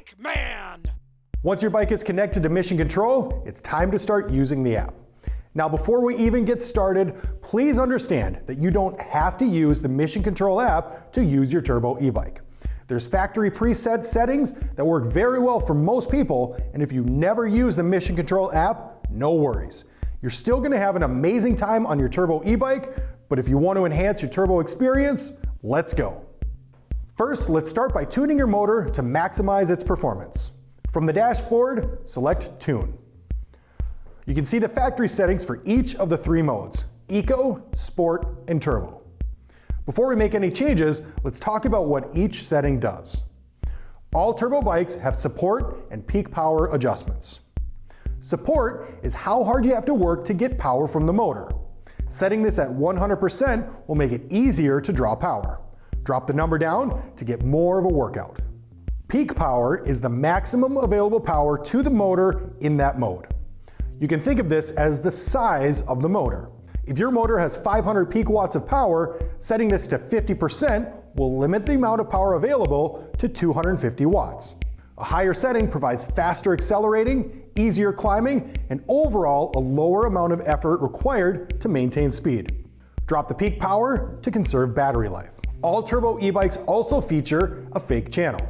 Bike Man! Once your bike is connected to Mission Control, it's time to start using the app. Now, before we even get started, please understand that you don't have to use the Mission Control app to use your turbo e-bike. There's factory preset settings that work very well for most people, and if you never use the Mission Control app, no worries. You're still going to have an amazing time on your turbo e-bike, but if you want to enhance your turbo experience, let's go. First, let's start by tuning your motor to maximize its performance. From the dashboard, select Tune. You can see the factory settings for each of the three modes: Eco, Sport, and Turbo. Before we make any changes, let's talk about what each setting does. All turbo bikes have support and peak power adjustments. Support is how hard you have to work to get power from the motor. Setting this at 100% will make it easier to draw power. Drop the number down to get more of a workout. Peak power is the maximum available power to the motor in that mode. You can think of this as the size of the motor. If your motor has 500 peak watts of power, setting this to 50% will limit the amount of power available to 250 watts. A higher setting provides faster accelerating, easier climbing, and overall a lower amount of effort required to maintain speed. Drop the peak power to conserve battery life. All turbo e-bikes also feature a fake channel.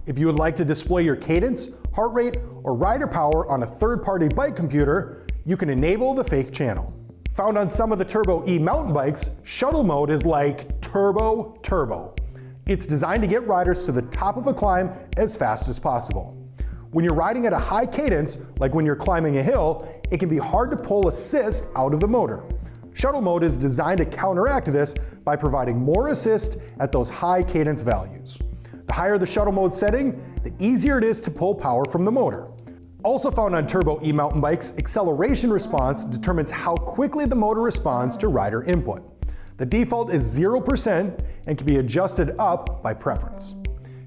If you would like to display your cadence, heart rate, or rider power on a third-party bike computer, you can enable the fake channel. Found on some of the turbo e-mountain bikes, shuttle mode is like turbo. It's designed to get riders to the top of a climb as fast as possible. When you're riding at a high cadence, like when you're climbing a hill, it can be hard to pull assist out of the motor. Shuttle mode is designed to counteract this by providing more assist at those high cadence values. The higher the shuttle mode setting, the easier it is to pull power from the motor. Also found on turbo e-mountain bikes, acceleration response determines how quickly the motor responds to rider input. The default is 0% and can be adjusted up by preference.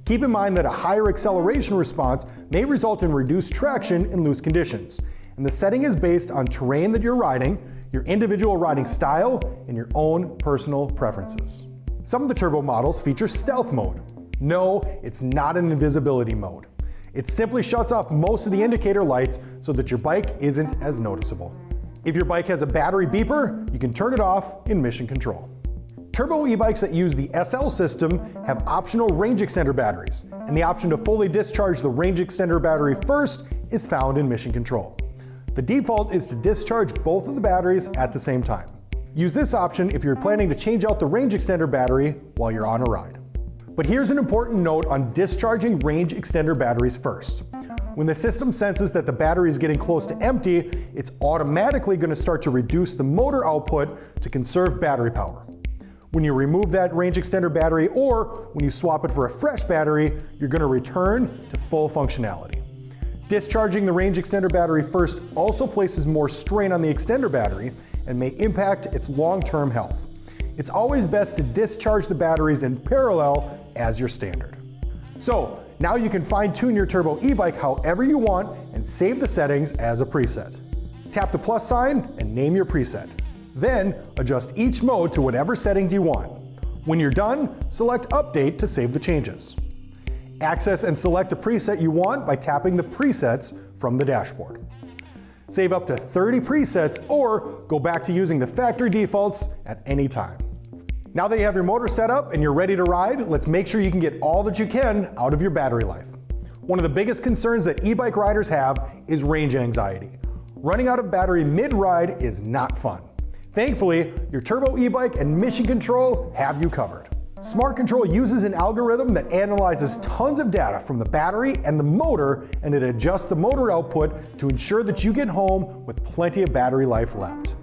Keep in mind that a higher acceleration response may result in reduced traction in loose conditions, and the setting is based on terrain that you're riding, your individual riding style, and your own personal preferences. Some of the turbo models feature stealth mode. No, it's not an invisibility mode. It simply shuts off most of the indicator lights so that your bike isn't as noticeable. If your bike has a battery beeper, you can turn it off in Mission Control. Turbo e-bikes that use the SL system have optional range extender batteries, and the option to fully discharge the range extender battery first is found in Mission Control. The default is to discharge both of the batteries at the same time. Use this option if you're planning to change out the range extender battery while you're on a ride. But here's an important note on discharging range extender batteries first. When the system senses that the battery is getting close to empty, it's automatically going to start to reduce the motor output to conserve battery power. When you remove that range extender battery or when you swap it for a fresh battery, you're going to return to full functionality. Discharging the range extender battery first also places more strain on the extender battery and may impact its long-term health. It's always best to discharge the batteries in parallel as your standard. So now you can fine-tune your turbo e-bike however you want and save the settings as a preset. Tap the plus sign and name your preset. Then adjust each mode to whatever settings you want. When you're done, select Update to save the changes. Access and select the preset you want by tapping the presets from the dashboard. Save up to 30 presets or go back to using the factory defaults at any time. Now that you have your motor set up and you're ready to ride, let's make sure you can get all that you can out of your battery life. One of the biggest concerns that e-bike riders have is range anxiety. Running out of battery mid-ride is not fun. Thankfully, your turbo e-bike and Mission Control have you covered. Smart Control uses an algorithm that analyzes tons of data from the battery and the motor, and it adjusts the motor output to ensure that you get home with plenty of battery life left.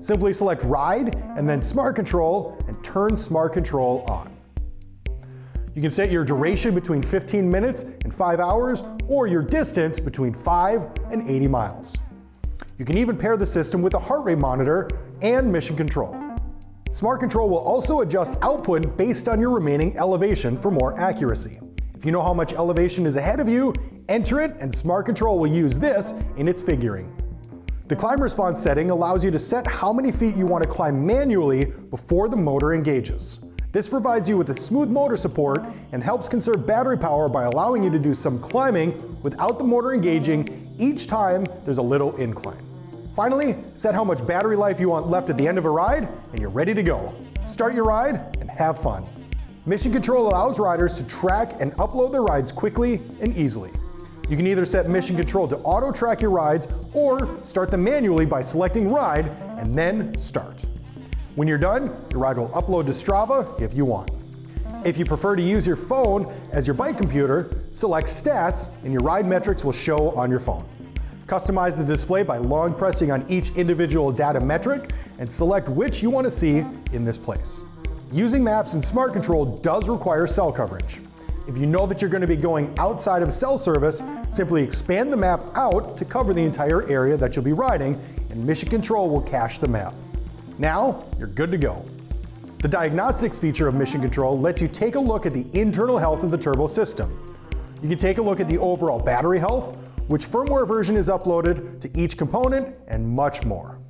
Simply select Ride and then Smart Control and turn Smart Control on. You can set your duration between 15 minutes and 5 hours or your distance between 5 and 80 miles. You can even pair the system with a heart rate monitor and Mission Control. Smart Control will also adjust output based on your remaining elevation for more accuracy. If you know how much elevation is ahead of you, enter it and Smart Control will use this in its figuring. The climb response setting allows you to set how many feet you want to climb manually before the motor engages. This provides you with a smooth motor support and helps conserve battery power by allowing you to do some climbing without the motor engaging each time there's a little incline. Finally, set how much battery life you want left at the end of a ride, and you're ready to go. Start your ride and have fun. Mission Control allows riders to track and upload their rides quickly and easily. You can either set Mission Control to auto-track your rides or start them manually by selecting Ride and then Start. When you're done, your ride will upload to Strava if you want. If you prefer to use your phone as your bike computer, select Stats and your ride metrics will show on your phone. Customize the display by long pressing on each individual data metric and select which you want to see in this place. Using maps and Smart Control does require cell coverage. If you know that you're going to be going outside of cell service, simply expand the map out to cover the entire area that you'll be riding, and Mission Control will cache the map. Now, you're good to go. The Diagnostics feature of Mission Control lets you take a look at the internal health of the turbo system. You can take a look at the overall battery health, which firmware version is uploaded to each component, and much more.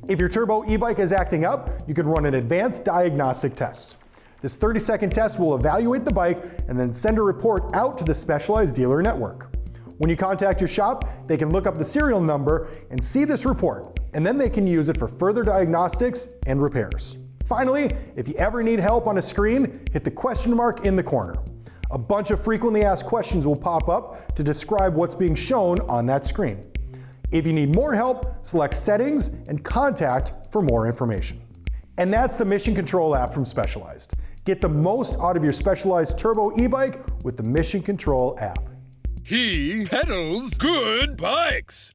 If your turbo e-bike is acting up, you can run an advanced diagnostic test. This 30-second test will evaluate the bike and then send a report out to the specialized dealer network. When you contact your shop, they can look up the serial number and see this report, and then they can use it for further diagnostics and repairs. Finally, if you ever need help on a screen, hit the question mark in the corner. A bunch of frequently asked questions will pop up to describe what's being shown on that screen. If you need more help, select Settings and Contact for more information. And that's the Mission Control app from Specialized. Get the most out of your Specialized turbo e-bike with the Mission Control app. He pedals good bikes.